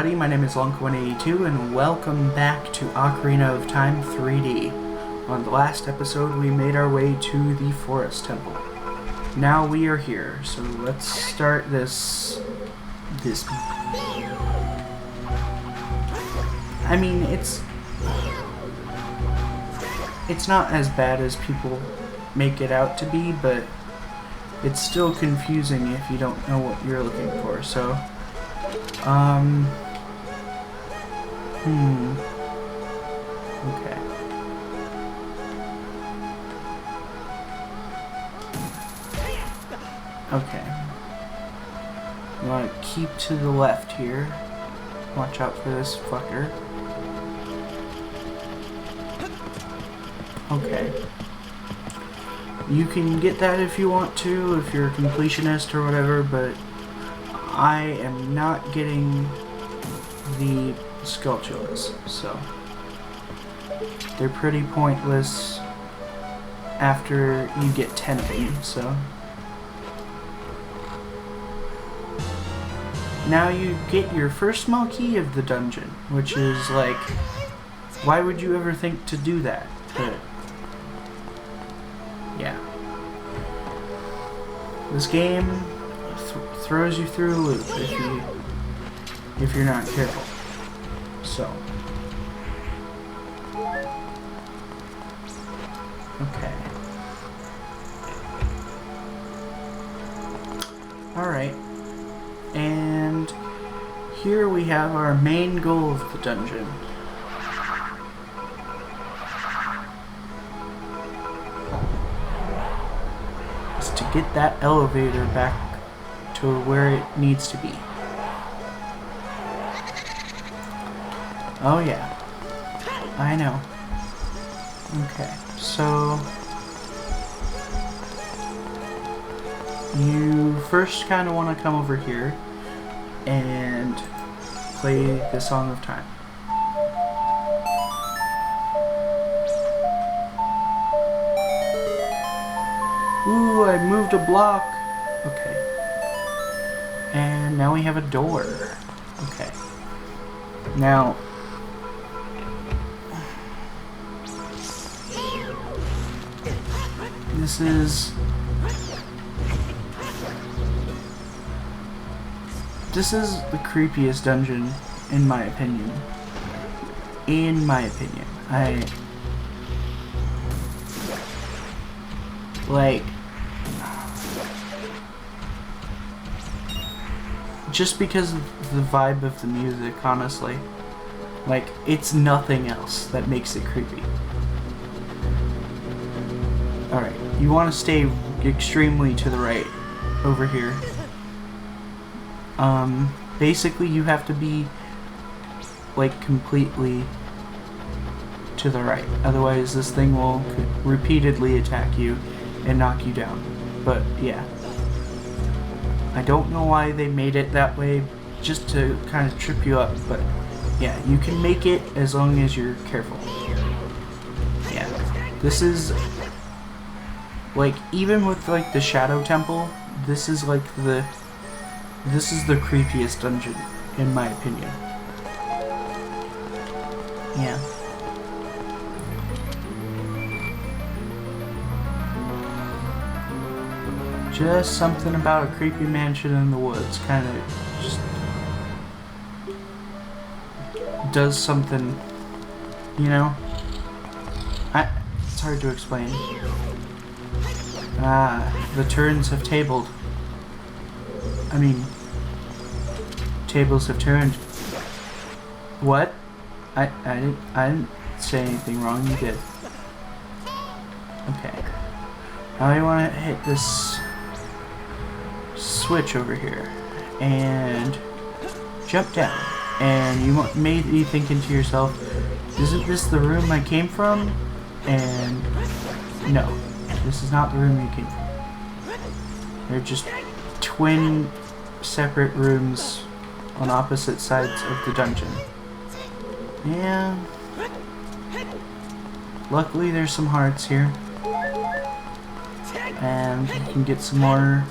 everybody, my name is Lonk 182 and welcome back to Ocarina of Time 3D. On the last episode we made our way to the Forest Temple. Now we are here, so let's start this... I mean, it's not as bad as people make it out to be, but it's still confusing if you don't know what you're looking for, so... Okay. Okay. You want to keep to the left here. Watch out for this fucker. Okay. You can get that if you want to, if you're a completionist or whatever, but I am not getting the sculptures, so they're pretty pointless after you get 10 of them, so. Now you get your first small key of the dungeon, which is like, why would you ever think to do that? But, yeah. This game throws you through a loop if you're not careful. So. Okay. Alright. And here we have our main goal of the dungeon. It's to get that elevator back to where it needs to be. Oh yeah. I know. Okay, so you first kind of want to come over here and play the Song of Time. Ooh, I moved a block. Okay. And now we have a door. Okay. Now, this is the creepiest dungeon, in my opinion. Just because of the vibe of the music, honestly. Like, it's nothing else that makes it creepy. Alright, you want to stay extremely to the right over here. Basically you have to be like completely to the right. Otherwise this thing will repeatedly attack you and knock you down. But yeah. I don't know why they made it that way, just to kind of trip you up, but yeah, you can make it as long as you're careful. Yeah. This is like, even with like the Shadow Temple, this is the creepiest dungeon, in my opinion. Yeah. Just something about a creepy mansion in the woods, kind of just does something, you know? It's hard to explain. Ah, the turns have tabled. I mean, tables have turned. What? I didn't say anything wrong. You did. Okay. Now you want to hit this switch over here and jump down. And you may be thinking to yourself, "Isn't this the room I came from?" And no, this is not the room you came from. They're just twin separate rooms on opposite sides of the dungeon. Yeah. Luckily there's some hearts here. And you can get some more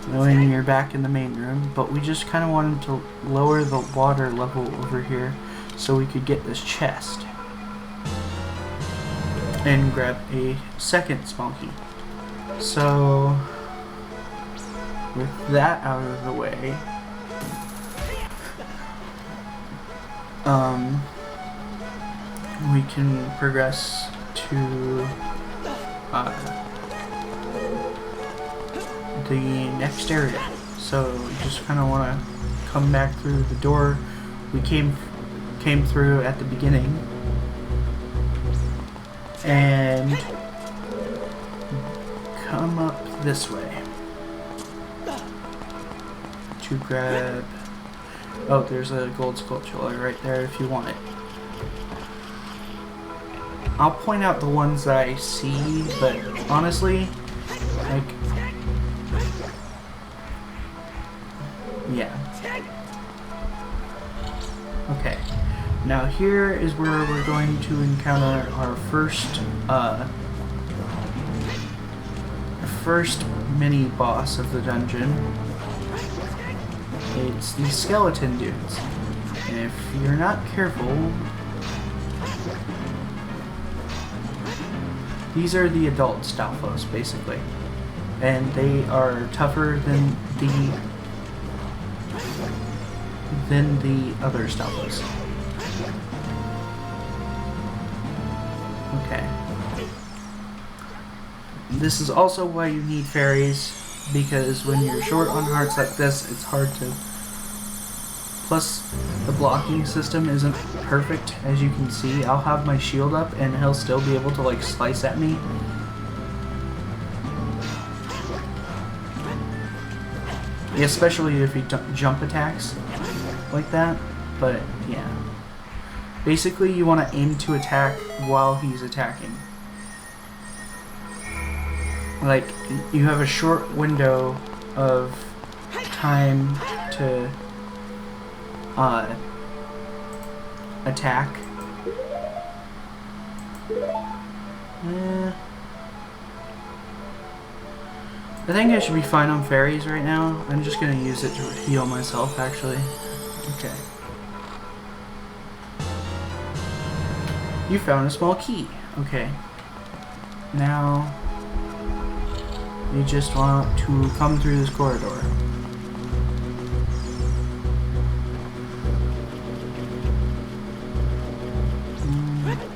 Knowing you're back in the main room, but we just kind of wanted to lower the water level over here so we could get this chest and grab a second small key. So with that out of the way, we can progress to the next area. So we just kind of want to come back through the door we came through at the beginning and come up this way to grab... Oh, there's a gold sculpture right there if you want it. I'll point out the ones that I see, but honestly, like, yeah. Okay. Now here is where we're going to encounter our first mini boss of the dungeon. It's these skeleton dudes. And if you're not careful, these are the adult Stalfos, basically. And they are tougher than the other Stalfos. Okay. This is also why you need fairies, because when you're short on hearts like this, it's hard to... Plus, the blocking system isn't perfect, as you can see. I'll have my shield up, and he'll still be able to, like, slice at me. Especially if he jump attacks like that, but yeah. Basically, you want to aim to attack while he's attacking. Like, you have a short window of time to attack. I think I should be fine on fairies right now. I'm just gonna use it to heal myself, actually. Okay. You found a small key. Okay. Now, you just want to come through this corridor.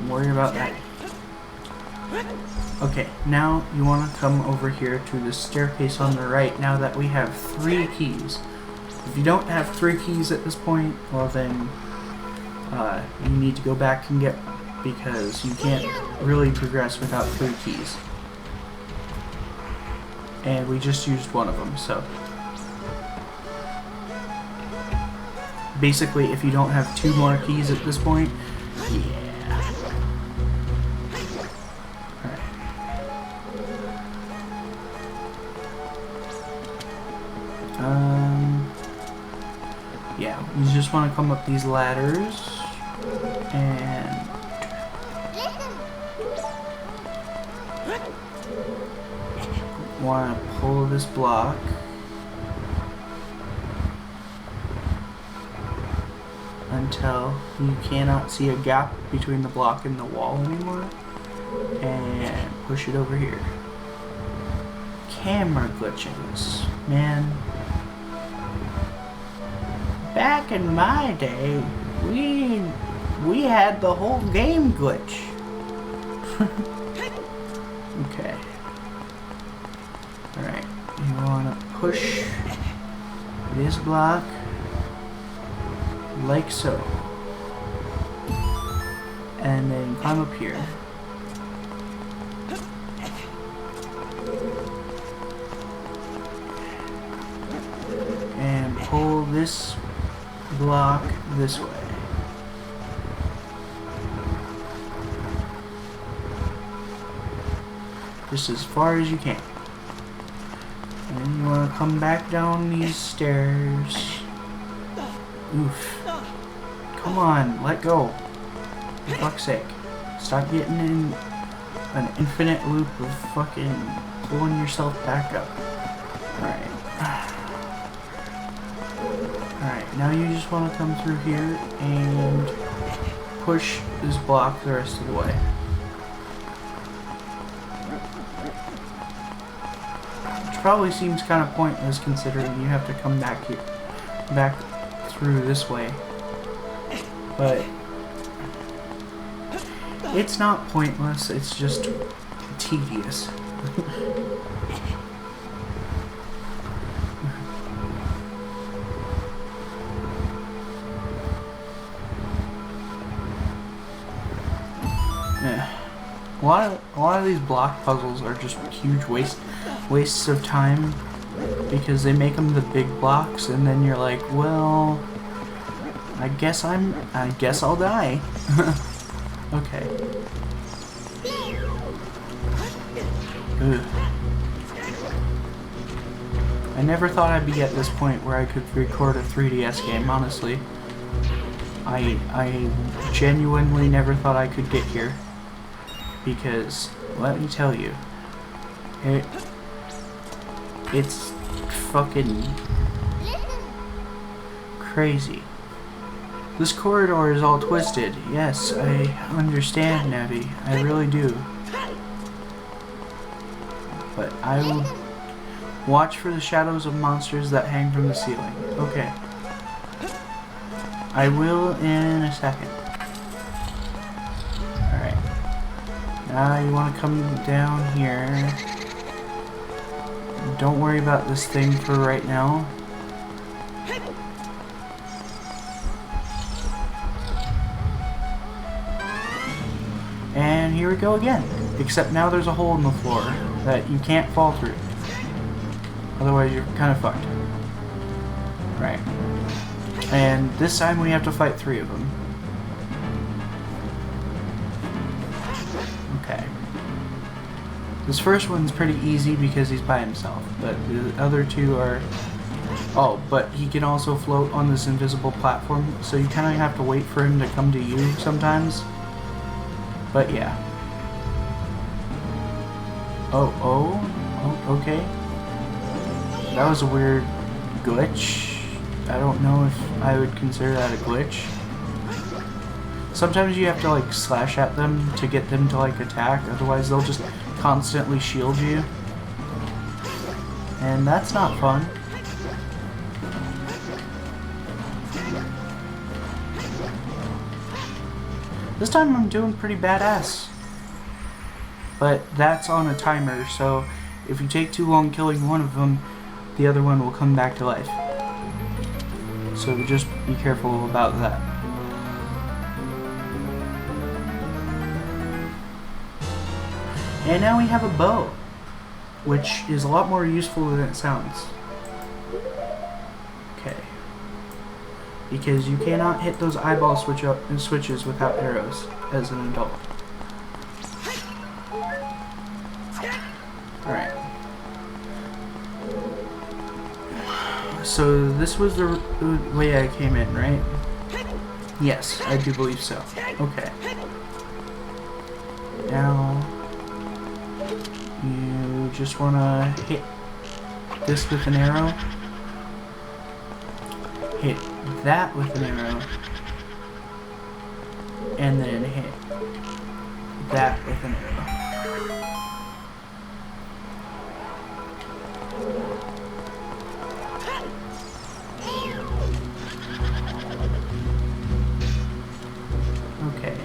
Worry about that. Okay, now you want to come over here to the staircase on the right now that we have 3 keys. If you don't have 3 keys at this point, well then you need to go back and get one, because you can't really progress without 3 keys. And we just used one of them, so basically if you don't have 2 more keys at this point, yeah. Yeah, you just want to come up these ladders and want to pull this block until you cannot see a gap between the block and the wall anymore, and push it over here. Camera glitches, man. Back in my day, we had the whole game glitch. Okay. Alright, you want to push this block like so. And then climb up here. And pull this block this way. Just as far as you can. And then you want to come back down these stairs. Oof. Come on, let go. For fuck's sake. Stop getting in an infinite loop of fucking pulling yourself back up. Alright. Alright, now you just want to come through here and push this block the rest of the way. Which probably seems kind of pointless considering you have to come back here, back through this way. But it's not pointless, it's just tedious. A lot of these block puzzles are just huge wastes of time because they make them the big blocks, and then you're like, well, I guess I'll die. Okay. Ugh. I never thought I'd be at this point where I could record a 3DS game, honestly. I genuinely never thought I could get here. Because, let me tell you, it's fucking crazy. This corridor is all twisted. Yes, I understand, Navi. I really do. But I will watch for the shadows of monsters that hang from the ceiling. Okay. I will in a second. Alright. Now you want to come down here. Don't worry about this thing for right now. And here we go again. Except now there's a hole in the floor that you can't fall through. Otherwise you're kind of fucked. Right. And this time we have to fight 3 of them. Okay. This first one's pretty easy because he's by himself, but the other 2 are... Oh, but he can also float on this invisible platform, so you kind of have to wait for him to come to you sometimes. But yeah. Oh, okay. That was a weird glitch. I don't know if I would consider that a glitch. Sometimes you have to like slash at them to get them to like attack, otherwise they'll just constantly shield you. And that's not fun. This time I'm doing pretty badass. But that's on a timer, so if you take too long killing one of them, the other one will come back to life. So just be careful about that. And now we have a bow, which is a lot more useful than it sounds. Okay. Because you cannot hit those eyeball switches without arrows as an adult. Alright. So this was the way I came in, right? Yes, I do believe so. Okay. Now, you just want to hit this with an arrow. Hit that with an arrow. And then hit that with an arrow. Okay.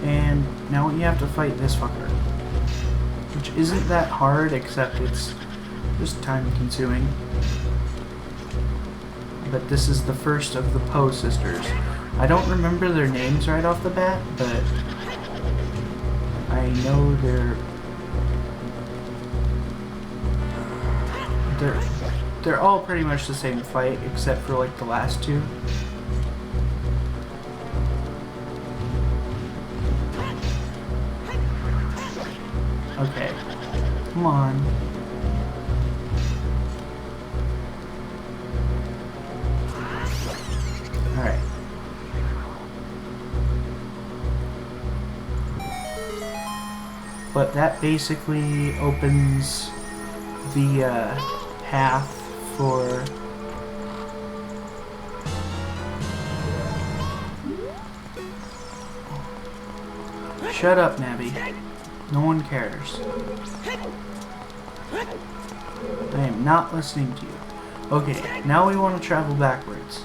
And now you have to fight this fucker. Which isn't that hard, except it's just time consuming. But this is the first of the Poe sisters. I don't remember their names right off the bat, but I know they're all pretty much the same fight, except for like the last 2. Okay, come on. Alright. But that basically opens the path for shut up, Nabby. No one cares. I am not listening to you. Okay, now we want to travel backwards.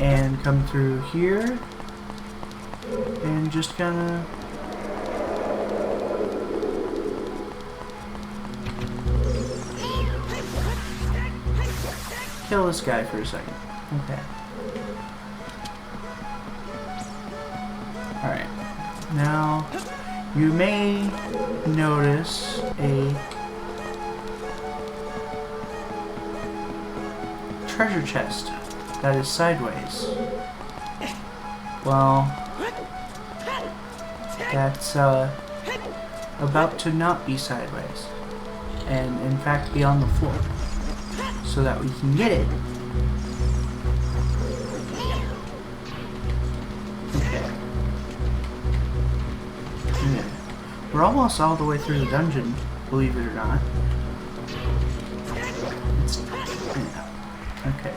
And come through here. And just kinda... kill this guy for a second. Okay. Alright. Now, you may notice a treasure chest that is sideways. Well, that's about to not be sideways, and in fact be on the floor, so that we can get it. Okay. Yeah. We're almost all the way through the dungeon, believe it or not. Yeah. Okay.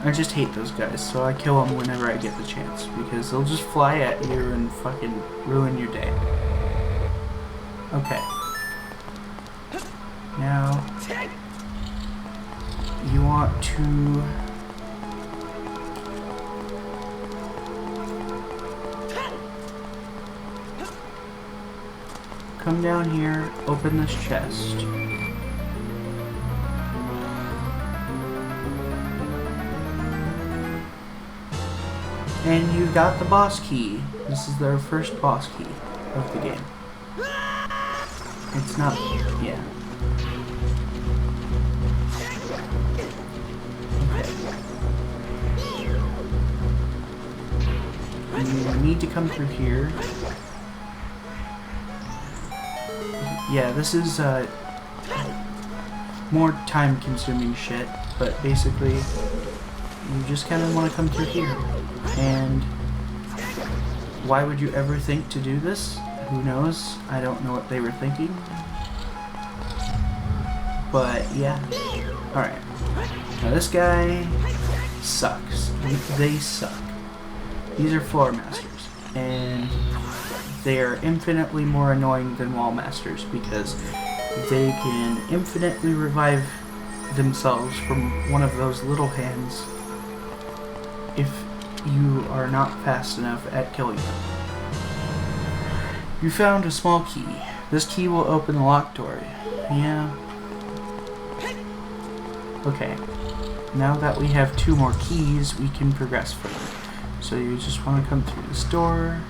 I just hate those guys, so I kill them whenever I get the chance, because they'll just fly at you and fucking ruin your day. Okay. Now, you want to... come down here, open this chest. And you got the boss key. This is their first boss key of the game. It's not... yeah. Okay. You need to come through here. Yeah, this is more time-consuming shit, but basically you just kind of want to come through here. And why would you ever think to do this? Who knows? I don't know what they were thinking. But yeah. Alright. Now this guy sucks. They suck. These are floor masters. And they are infinitely more annoying than wall masters because they can infinitely revive themselves from one of those little hands if you are not fast enough at killing them. You found a small key. This key will open the locked door. Yeah. Okay. Now that we have 2 more keys, we can progress further. So you just want to come through this door.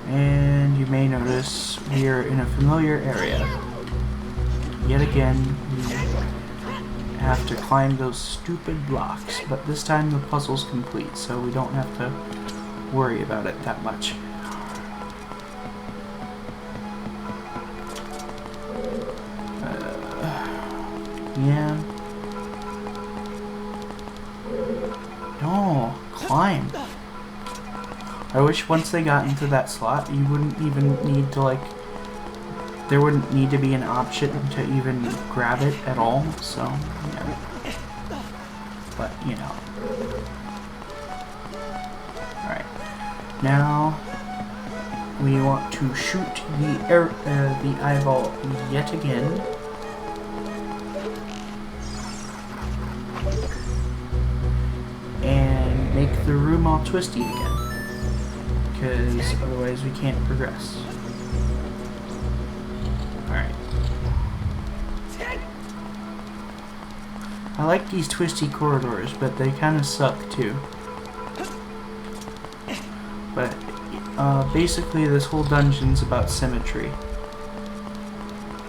And you may notice we are in a familiar area. Yet again, we have to climb those stupid blocks, but this time the puzzle's complete, so we don't have to worry about it that much. Yeah. No, climb. I wish once they got into that slot, you wouldn't even need to, like, there wouldn't need to be an option to even grab it at all, so, yeah. But, you know. Alright. Now, we want to shoot the eyeball yet again. And make the room all twisty again. Because otherwise we can't progress. Alright. I like these twisty corridors, but they kind of suck too. But basically this whole dungeon's about symmetry.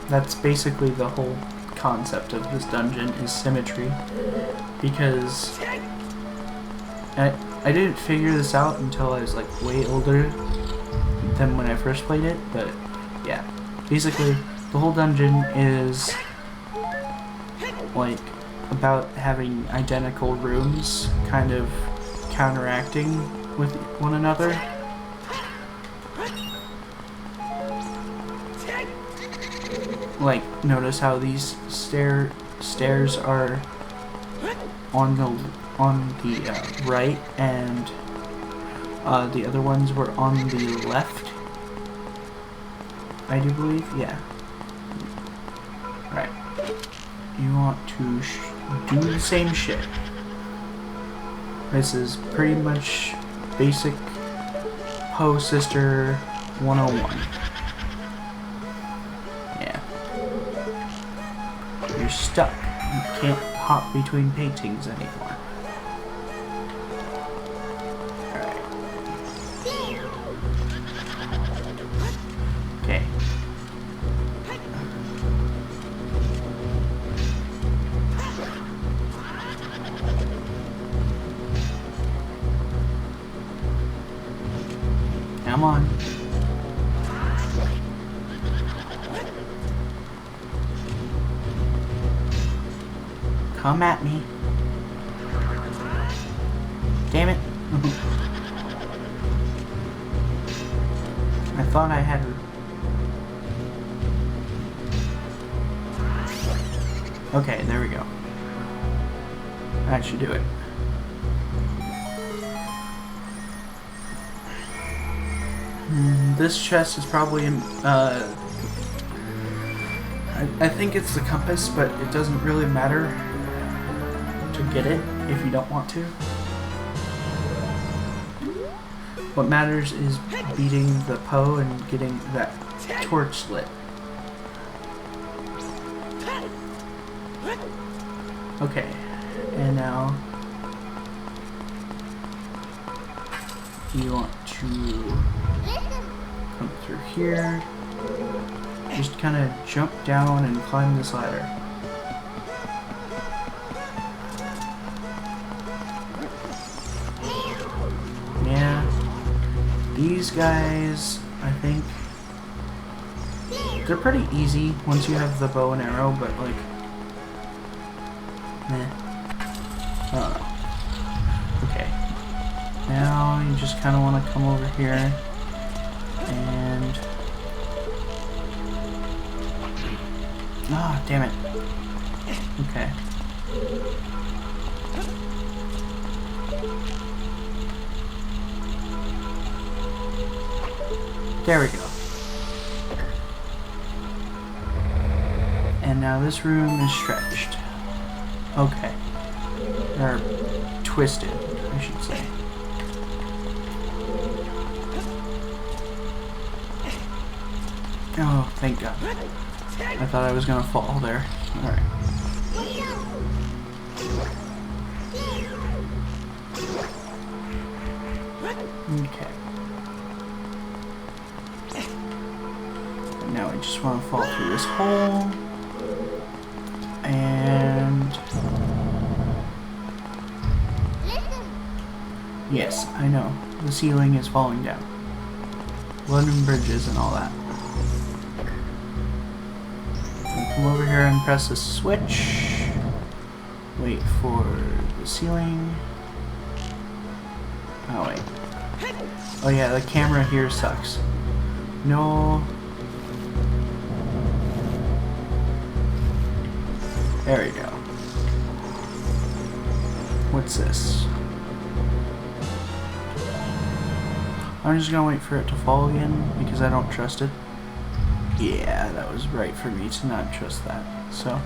That's basically the whole concept of this dungeon is symmetry. Because I didn't figure this out until I was like way older than when I first played it, but yeah. Basically, the whole dungeon is like about having identical rooms kind of counteracting with one another. Like, notice how these stairs are on the right, and the other ones were on the left. I do believe, yeah. Right. You want to do the same shit. This is pretty much basic Poe Sister 101. Yeah. You're stuck. You can't hop between paintings anymore. Alright. Okay. Come on. Come at me. Damn it. I thought I had her. Okay, there we go. That should do it. This chest is probably I think it's the compass, but it doesn't really matter to get it if you don't want to. What matters is beating the Poe and getting that torch lit. Okay, and now you want to come through here. Just kind of jump down and climb this ladder. Yeah. These guys, I think, they're pretty easy once you have the bow and arrow, but like, meh. I don't know. Okay. Now you just kind of want to come over here and... Ah, damn it. Okay. There we go. And now this room is stretched. Okay. Or twisted, I should say. Oh, thank God. I thought I was gonna fall there. Alright. Okay. And now I just want to fall through this hole. And... yes, I know. The ceiling is falling down. London bridges and all that. Come over here and press the switch. Wait for the ceiling. Oh wait. Oh yeah, the camera here sucks. No. There we go. What's this? I'm just gonna wait for it to fall again because I don't trust it. Yeah, that was right for me to not trust that. So,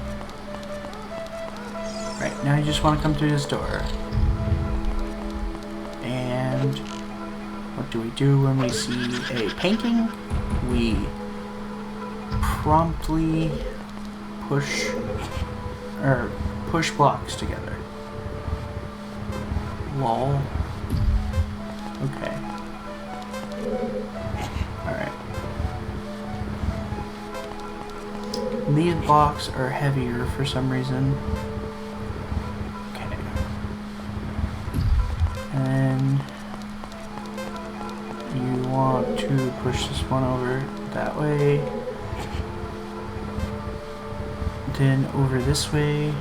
right, now you just want to come through this door. And what do we do when we see a painting? We promptly push blocks together. Lol. Okay. Alright. These blocks are heavier for some reason. Okay. And you want to push this one over that way. Then over this way.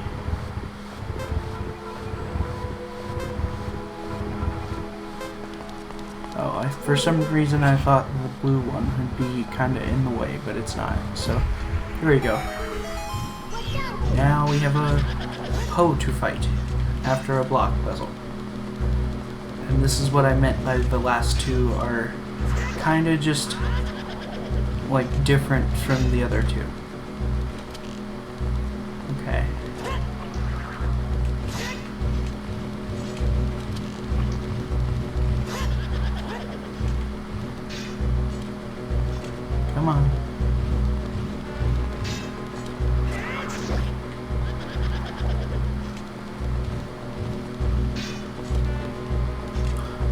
Oh, for some reason I thought the blue one would be kind of in the way, but it's not. So There we go. Now we have a Poe to fight after a block puzzle. And this is what I meant by the last two are kind of just like different from the other two. Okay. Come on.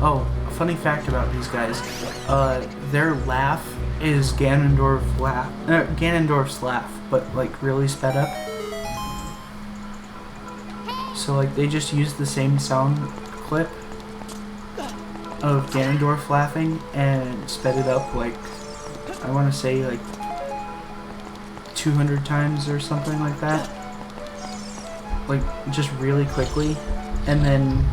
Oh, a funny fact about these guys, their laugh is Ganondorf's laugh, but like really sped up. So like they just used the same sound clip of Ganondorf laughing and sped it up like, I want to say like 200 times or something like that. Like just really quickly, and then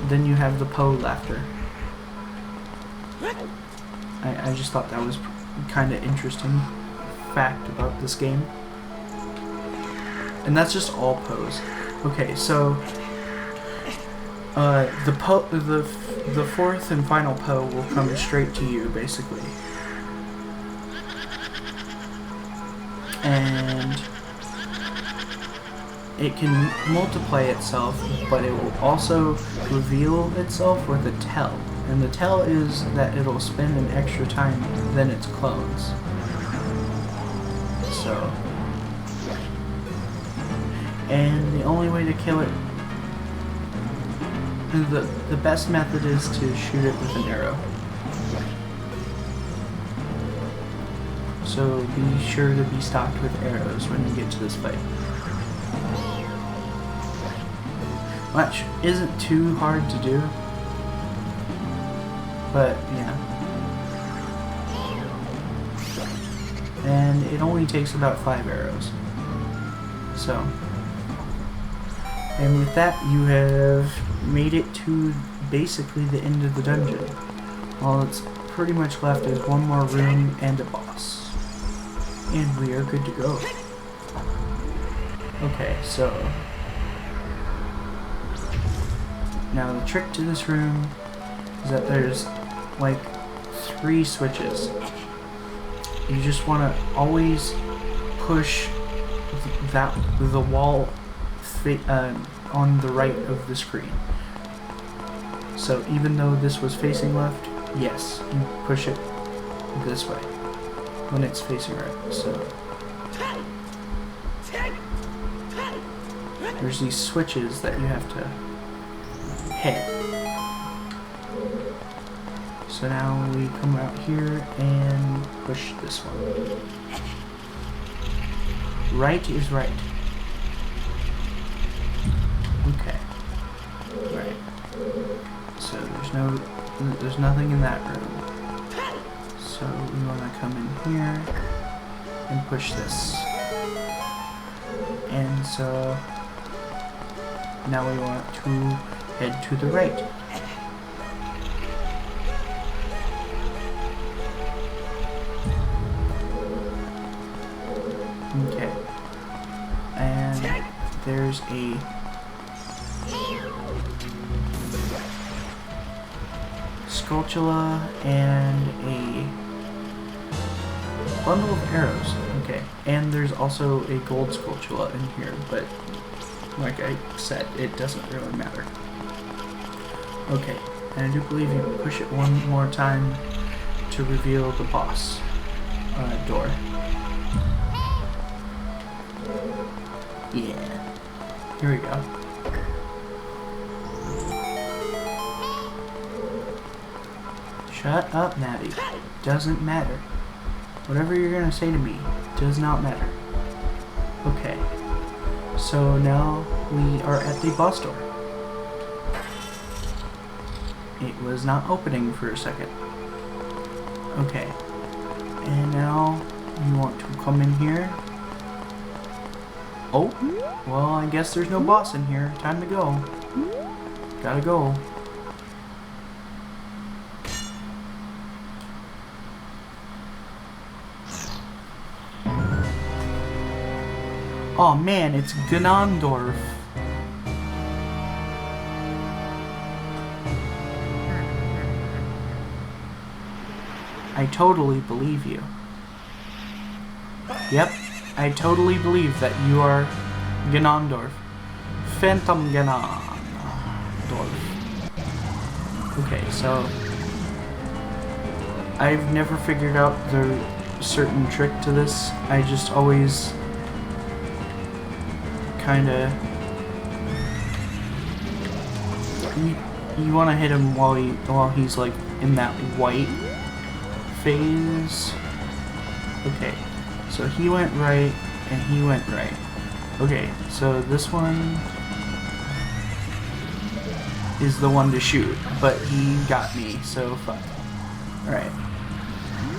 then you have the Poe laughter. I just thought that was kind of interesting fact about this game. And that's just all Poes. Okay, so the fourth and final Poe will come straight to you, basically. And it can multiply itself, but it will also reveal itself with a tell. And the tell is that it'll spend an extra time than its clones. So, and the only way to kill it, the best method is to shoot it with an arrow. So be sure to be stocked with arrows when you get to this fight. Which isn't too hard to do, but yeah. And it only takes about 5 arrows. So, and with that you have made it to basically the end of the dungeon. All that's pretty much left is one more room and a boss. And we are good to go. Okay, so now the trick to this room is that there's like 3 switches. You just want to always push the wall on the right of the screen. So even though this was facing left, yes, you push it this way when it's facing right. So there's these switches that you have to hit. So now we come out here and push this one. Right is right. Okay. Right. So there's nothing in that room. So we want to come in here and push this. And so now we want to head to the right. Okay. And there's a Skulltula and a bundle of arrows. Okay. And there's also a gold Skulltula in here, but like I said, it doesn't really matter. Okay. And I do believe you push it one more time to reveal the boss door. Yeah. Here we go. Shut up, Navi. Doesn't matter. Whatever you're gonna say to me does not matter. Okay. So now we are at the boss door. It was not opening for a second. Okay. And now you want to come in here. Oh, well, I guess there's no boss in here. Time to go. Gotta go. Oh man, it's Ganondorf. I totally believe you. Yep, I totally believe that you are Ganondorf. Phantom Ganondorf. Okay, so I've never figured out the certain trick to this. I just always kinda... You want to hit him while he's like in that white phase. Okay, so he went right and he went right. Okay, so this one is the one to shoot, but he got me, so fuck. Alright.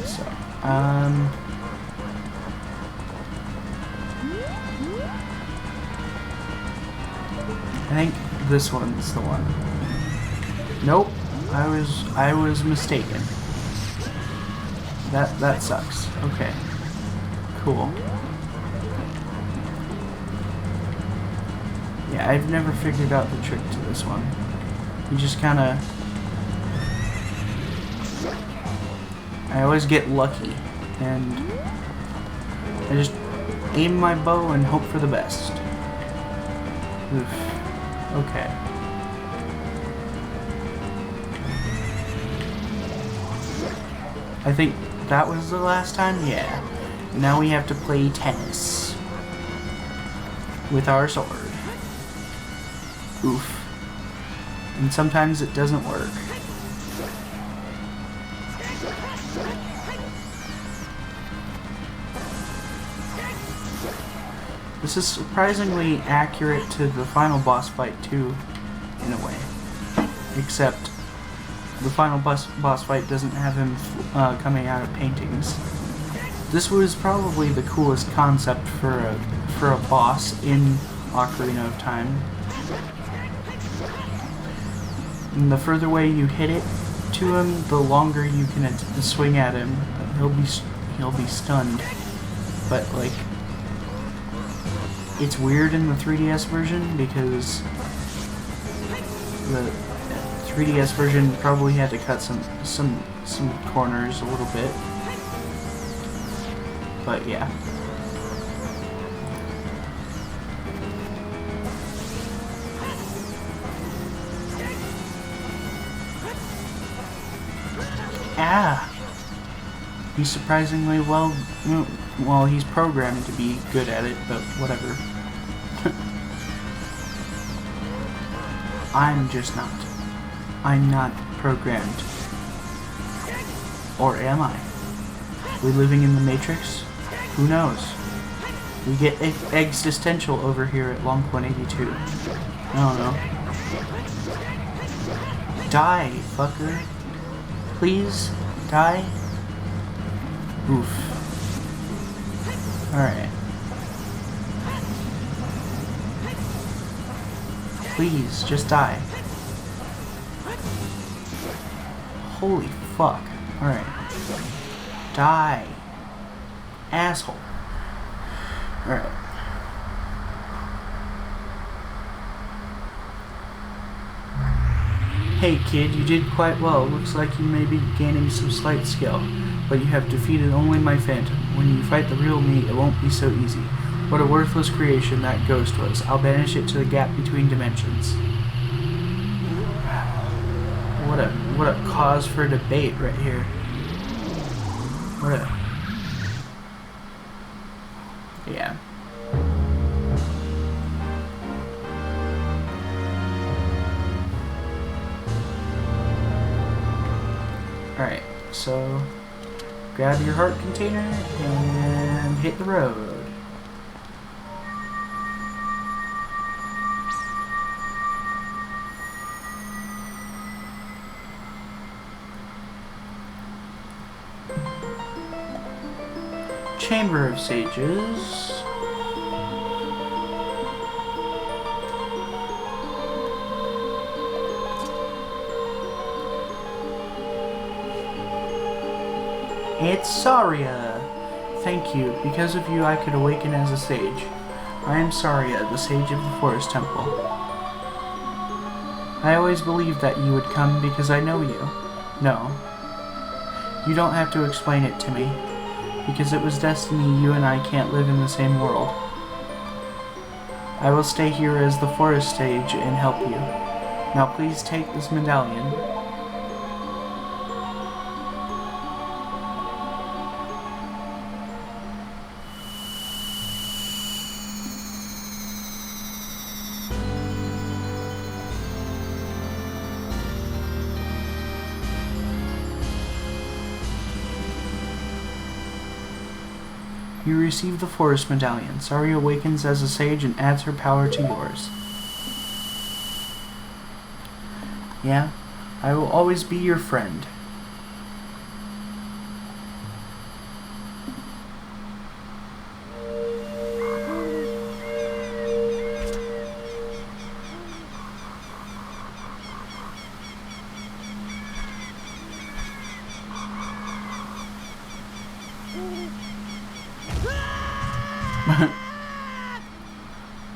So, I think this one's the one. Nope, I was mistaken. That sucks. Okay. Cool. Yeah, I've never figured out the trick to this one. You just kinda... I always get lucky, and I just aim my bow and hope for the best. Oof. Okay. I think that was the last time? Yeah. Now we have to play tennis with our sword. Oof. And sometimes it doesn't work. This is surprisingly accurate to the final boss fight too, in a way. Except the final boss fight doesn't have him coming out of paintings. This was probably the coolest concept for a boss in Ocarina of Time. And the further away you hit it to him, the longer you can swing at him. He'll be stunned. But like, it's weird in the 3DS version because the 3DS version probably had to cut some corners a little bit. But yeah. Ah! He's surprisingly well, he's programmed to be good at it, but whatever. I'm just not. I'm not programmed. Or am I? We living in the Matrix? Who knows? We get existential over here at Lonk 182. I don't know. Die, fucker. Please, die. Oof. Alright. Please, just die. Holy fuck. Alright. Die. Asshole. Alright. Hey kid, you did quite well. Looks like you may be gaining some slight skill, but you have defeated only my phantom. When you fight the real me, it won't be so easy. What a worthless creation that ghost was. I'll banish it to the gap between dimensions. What a cause for debate right here. What a... Yeah. Alright, so grab your heart container and hit the road. Chamber of Sages. It's Saria. Thank you. Because of you, I could awaken as a sage. I am Saria, the Sage of the Forest Temple. I always believed that you would come because I know you. No. You don't have to explain it to me. Because it was destiny you and I can't live in the same world. I will stay here as the Forest Sage and help you. Now please take this medallion. You receive the Forest Medallion. Saria awakens as a sage and adds her power to yours. Yeah, I will always be your friend.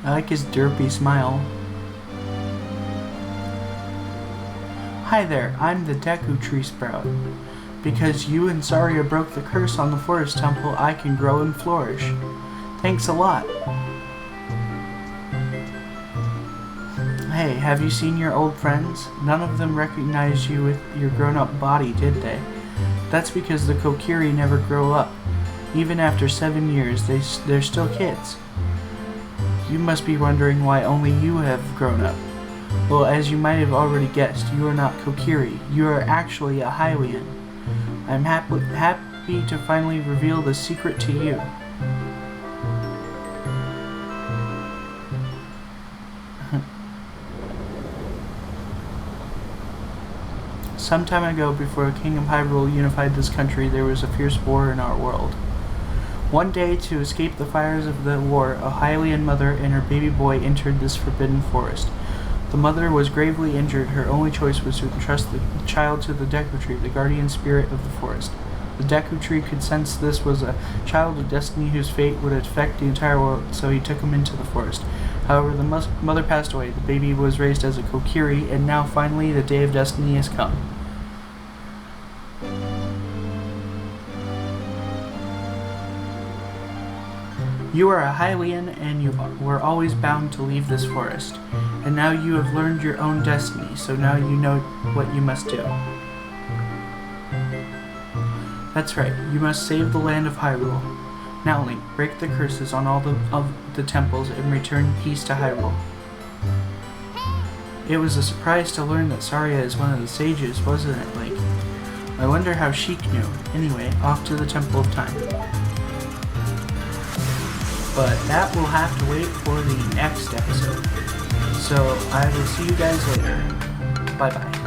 I like his derpy smile. Hi there, I'm the Deku Tree Sprout. Because you and Saria broke the curse on the Forest Temple, I can grow and flourish. Thanks a lot. Hey, have you seen your old friends? None of them recognized you with your grown-up body, did they? That's because the Kokiri never grow up. Even after 7 years, they're still kids. You must be wondering why only you have grown up. Well, as you might have already guessed, you are not Kokiri. You are actually a Hylian. I'm happy to finally reveal the secret to you. Some time ago, before King of Hyrule unified this country, there was a fierce war in our world. One day, to escape the fires of the war, a Hylian mother and her baby boy entered this forbidden forest. The mother was gravely injured. Her only choice was to entrust the child to the Deku Tree, the guardian spirit of the forest. The Deku Tree could sense this was a child of destiny whose fate would affect the entire world, so he took him into the forest. However, the mother passed away. The baby was raised as a Kokiri, and now finally the day of destiny has come. You are a Hylian, and you were always bound to leave this forest. And now you have learned your own destiny, so now you know what you must do. That's right, you must save the land of Hyrule. Now, Link, break the curses on all of the temples and return peace to Hyrule. It was a surprise to learn that Saria is one of the sages, wasn't it, Link? I wonder how Sheik knew. Anyway, off to the Temple of Time. But that will have to wait for the next episode. So I will see you guys later. Bye bye.